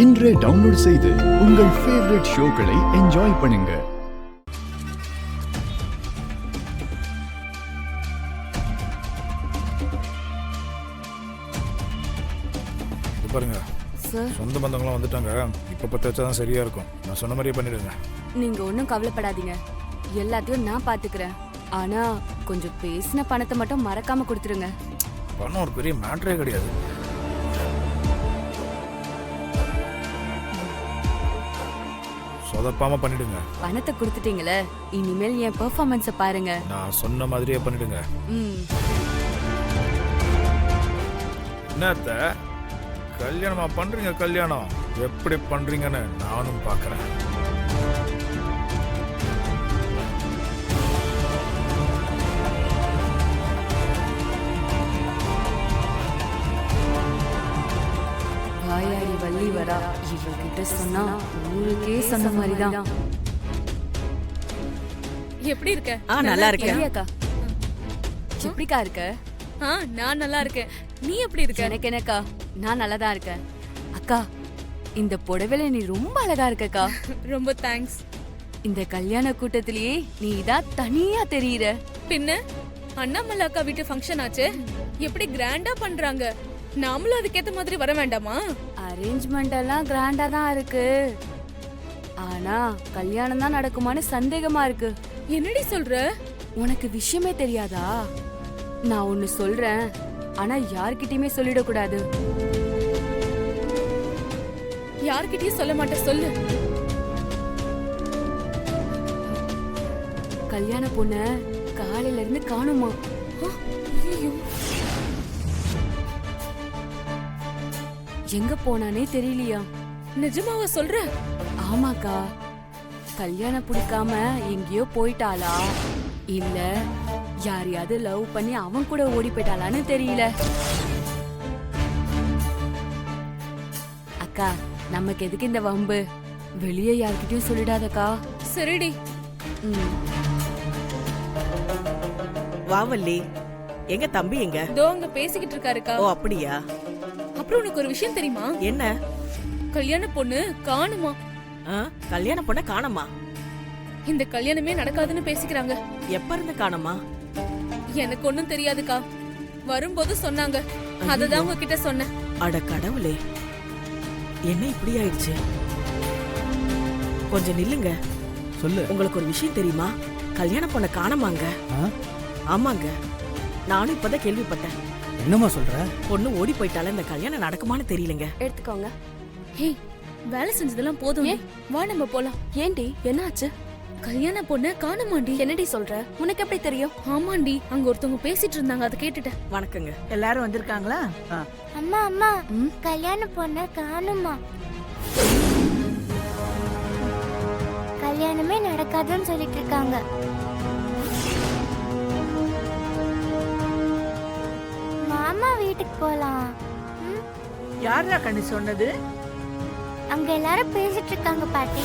இன்றே டவுன்லோட் செய்து உங்கள் ஃபேவரட் ஷோக்களை என்ஜாய் பண்ணுங்க. பாருங்க சொந்த பந்தங்களாம் வந்துட்டாங்க. இப்ப பத்த வச்சாதான் சரியா இருக்கும். நான் சொன்ன மாதிரியே பண்ணிடுங்க. நீங்க ஒன்னும் கவலைப்படாதீங்க, எல்லாத்தையும் நான் பாத்துக்கிறேன். ஆனா கொஞ்சம் பேசின பணத்தை மட்டும் மறக்காம கொடுத்துருங்க. பணம் ஒரு பெரிய மேட்டரே கிடையாது. சொதப்பாம பண்ணிடுங்க. பணத்தை கொடுத்துட்டீங்களே, இனிமேல் என் பெர்ஃபார்மன்ஸ பாருங்க. நான் சொன்ன மாதிரியே பண்ணிடுங்க. என்னத்த கல்யாணமா பண்றீங்க? கல்யாணம் எப்படி பண்றீங்கன்னு நானும் பாக்குறேன். வாயாடி வள்ளி வரா, இவகிட்ட சொன்னா ஊருக்கே சொன்ன மாதிரிதான். எப்படி இருக்க? நல்லா இருக்கேன். எப்படிக்கா இருக்க? நான் நல்லா இருக்கேன். நீ எப்படி இருக்க? எனக்கு என்னக்கா, நான் நல்லா தான் இருக்கேன். அக்கா, இந்த புடவைல நீ ரொம்ப அழகா இருக்கக்கா. ரொம்ப தேங்க்ஸ். இந்த கல்யாண கூட்டத்திலேயே நீ தான் தனியா தெரியுற. பின்ன அண்ணாமலை அக்கா வீட்டு ஃபங்க்ஷன் ஆச்சு, எப்படி கிராண்டா பண்றாங்க. நாமளும் அதுக்கேத்த மாதிரி வர வேண்டாமா? அரேஞ்ச்மெண்ட் எல்லாம் கிராண்டா தான் இருக்கு, ஆனா கல்யாணம் தான் நடக்குமான்னு சந்தேகமா இருக்கு. என்னடி சொல்ற? உனக்கு விஷயமே தெரியாதா? நான் ஒன்னு சொல்றேன், ஆனா யார்கிட்டயுமே சொல்லிடக்கூடாது. யார்கிட்டயும் சொல்ல மாட்டேன், சொல்லு. கல்யாண பொண்ண காலையில இருந்து காணுமா? எங்க போனானே தெரியலையா? நிஜமாவா சொல்ற? ஆமாக்கா, கல்யாணம் பிடிக்காம எங்கேயோ போயிட்டாளா, இல்ல யாரையாவது லவ் பண்ணி அவன் கூட ஓடி போயிட்டாளான்னு தெரியல. அக்கா, நமக்கு எதுக்கு இந்த வம்பு? வெளியே யார்கிட்டயும் சொல்லிடாதக்கா. சரிடி. வாவல்லி, எங்க தம்பி எங்க? தோ அங்க பேசிக்கிட்டு இருக்காருக்கா. ஓ அப்படியா? அப்புறம் உனக்கு ஒரு விஷயம் தெரியுமா? என்ன? கல்யாண பொண்ணு காணுமா. கல்யாண பொண்ண காணமா? இந்த கல்யாணமே நடக்காதுன்னு பேசிக்கிறாங்க. எப்ப இருந்து காணமா? எனக்கு ஒண்ணும் தெரியாதுக்கா, வரும்போது சொன்னாங்க, அததான் உங்ககிட்ட சொன்னேன். அட கடவுளே, என்ன இப்படி ஆயிடுச்சு? கொஞ்சம் நில்லுங்க. சொல்லு. உங்களுக்கு ஒரு விஷயம் தெரியுமா? கல்யாண பொண்ண காணமாங்க. ஆமாங்க, நானும் இப்பதான் கேள்விப்பட்டேன். என்னமா சொல்ற? பொண்ணு ஓடி போயிட்டால, இந்த கல்யாணம் நடக்குமான்னு தெரியலங்க. எடுத்துக்கோங்க. ஹே, வேலை செஞ்சதெல்லாம் போதும், வா நம்ம போலாம். ஏண்டி, என்னாச்சு? கல்யாண பொண்ண காணுமாண்டி. என்னடி சொல்ற? உனக்கு எப்படி தெரியும்? ஆமாண்டி, அங்க ஒருத்தவங்க பேசிட்டு இருந்தாங்க, அதை கேட்டுட்டேன். வணக்கங்க. எல்லாரும் வந்திருக்காங்களா? அம்மா அம்மா, கல்யாண பொண்ண காணுமா? கல்யாணமே நடக்காதுன்னு சொல்லிட்டு இருக்காங்க. மாமா வீட்டுக்கு போலாம். யாரா கண்ணு சொன்னது? அங்க எல்லாரும் பேசிட்டு இருக்காங்க பாட்டி.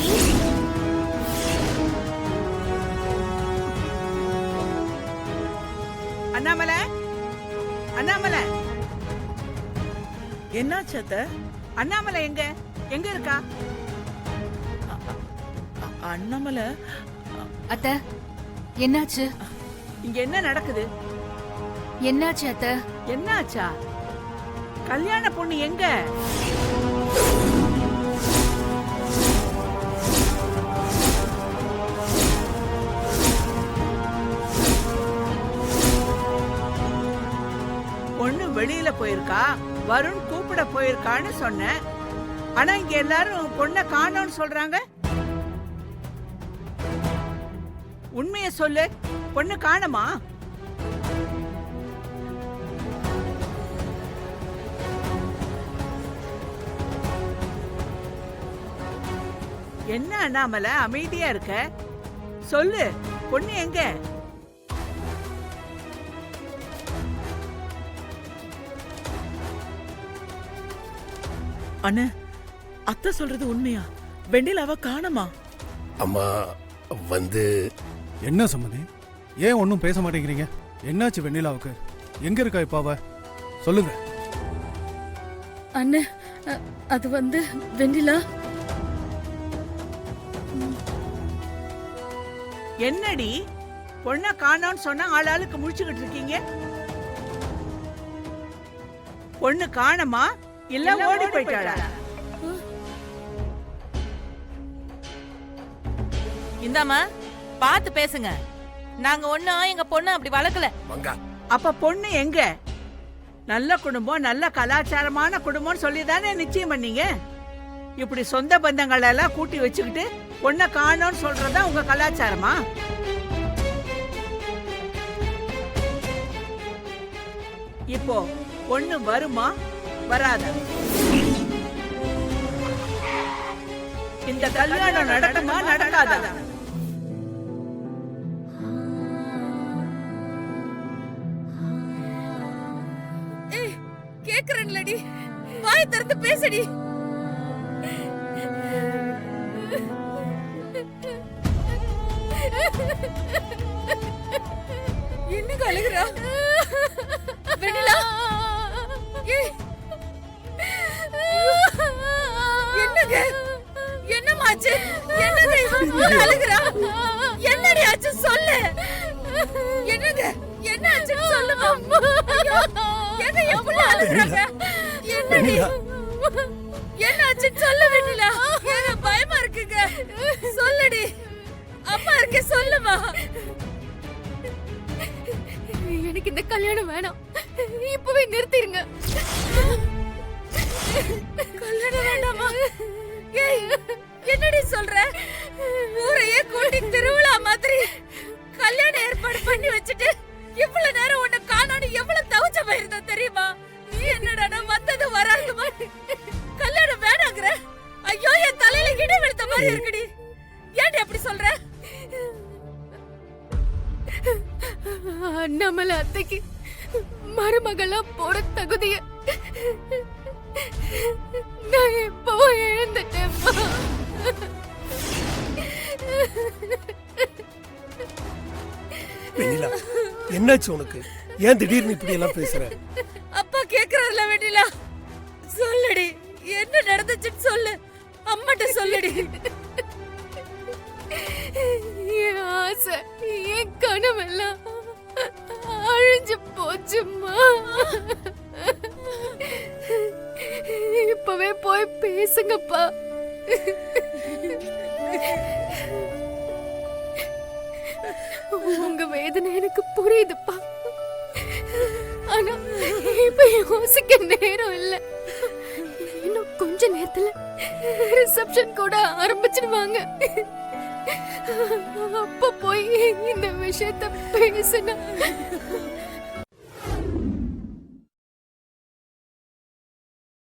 அண்ணாமலை, அண்ணாமலை, என்னாச்சு அத்த? அண்ணாமலை எங்க எங்க இருக்கா? அண்ணாமலை. அத்த, என்னாச்சு? இங்க என்ன நடக்குது? என்னாச்சு அத்த? என்னாச்சா? கல்யாண பொண்ணு எங்க? பொண்ணு வெளியில போயிருக்கா, வருண் கூப்பிட போயிருக்கான்னு சொன்னேன். ஆனா இங்க எல்லாரும் பொண்ணை காணோம்னு சொல்றாங்க. உண்மைய சொல்லு, பொண்ணு காணமா? என்ன அண்ணாமலை அமைதியா இருக்க? சொல்லு, பொண்ணு எங்க? அண்ணே, அத்தை சொல்றது உண்மையா? வெண்ணிலாவ காணமா? அம்மா வந்து என்ன சம்மந்தி? ஏன் ஒன்னும் பேச மாட்டேங்கிறீங்க? என்னாச்சு வெண்ணிலாவுக்கு? எங்க இருக்கா இப்ப அவ? சொல்லுங்க. அண்ணே, அது வந்து வெண்ணிலா என்னடி பொண்ணை காணோம்னு சொன்னா ஆளாளுக்கு முழிச்சுக்கிட்டு இருக்கீங்க? பொண்ணு காணமா இல்ல ஓடி போயிட்டாளா? இந்தாமா பார்த்து பேசுங்க. நாங்க ஒண்ணும் எங்க பொண்ணு அப்படி வளர்க்கல. மங்கா அப்ப பொண்ணு எங்க? நல்ல குடும்பம், நல்ல கலாச்சாரமான குடும்பம்னு சொல்லி தானே நிச்சயம் பண்ணீங்க. இப்படி சொந்த பந்தங்கள் எல்லாம் கூட்டி வச்சுக்கிட்டு பொண்ணை காணோம்னு சொல்றதா உங்க கலாச்சாரமா? இப்போ பொண்ணு வருமா வராதா? இந்த கல்யாணம் நடக்குமா நடக்காதா? கேக்குறேன்லடி, வாய் திறந்து பேசடி. என்ன கலகுறா வெண்ணிலா? என்னங்க என்னமாச்சு? என்னங்க இவன் அழுகுறா? என்னடி ஆச்சு சொல்லு. என்னங்க என்ன ஆச்சு சொல்லுமா? எங்க எவ்வளவு அழுகுறாங்க? என்னடி என்ன ஆச்சு சொல்லு வெண்ணிலா. எனக்கு பயமா இருக்குங்க, சொல்லுடி. அம்மா இருக்க சொல்லுமா. எனக்கு இந்த கல்யாணம் வேணாம், இப்பவே நிறுத்திருங்க. கல்யாணம் வேண்டாமா? ஏய் என்னடி சொல்ற? ஊரையே கூட்டி திருவிழா மாதிரி கல்யாணம் ஏற்பாடு பண்ணி வச்சுட்டு இவ்வளவு நேரம் உன்னை காணோன்னு எவ்வளவு தவிச்ச போயிருந்தா தெரியுமா? நீ என்னடா வந்தது வராதுமா கல்யாணம் வேணாங்கிற? ஐயோ என் தலையில இடி விழுத்த மாதிரி இருக்குடி. ஏன்டி அப்படி சொல்ற? அண்ணாமலை அத்தைக்கு மருமகளா போற தகுதிய நான் எப்பவோ இழந்துட்டேன்ப்பா. வெண்ணிலா என்னாச்சு உனக்கு? ஏன் திடீர்னு இப்படி எல்லாம் பேசுற? அப்பா கேக்குறதுல வெண்ணிலா சொல்லுடி, என்ன நடந்துச்சுன்னு சொல்லு. அம்மாட்ட சொல்லுடி. என் ஆசை, என் கனவெல்லாம் அழிஞ்சு போச்சும்மா. இப்பவே போய் பேசுங்கப்பா. உங்க வேதனை எனக்கு புரியுதுப்பா. ஆனா இப்ப யோசிக்க நேரம் இல்ல. இன்னும் கொஞ்ச நேரத்துல ரிசப்ஷன் கூட ஆரம்பிச்சிடுவாங்க. அப்ப போய் இந்த விஷயத்த பேசினா